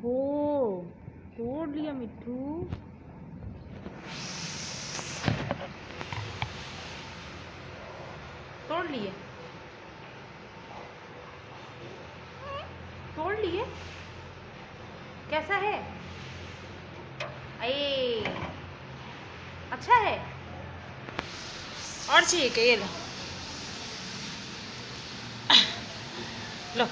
हो तोड़ लिया मिट्ठू। तोड़ लिए तोड़ लिए। कैसा है? अये अच्छा है। और चाहिए क्या? ये लो लो।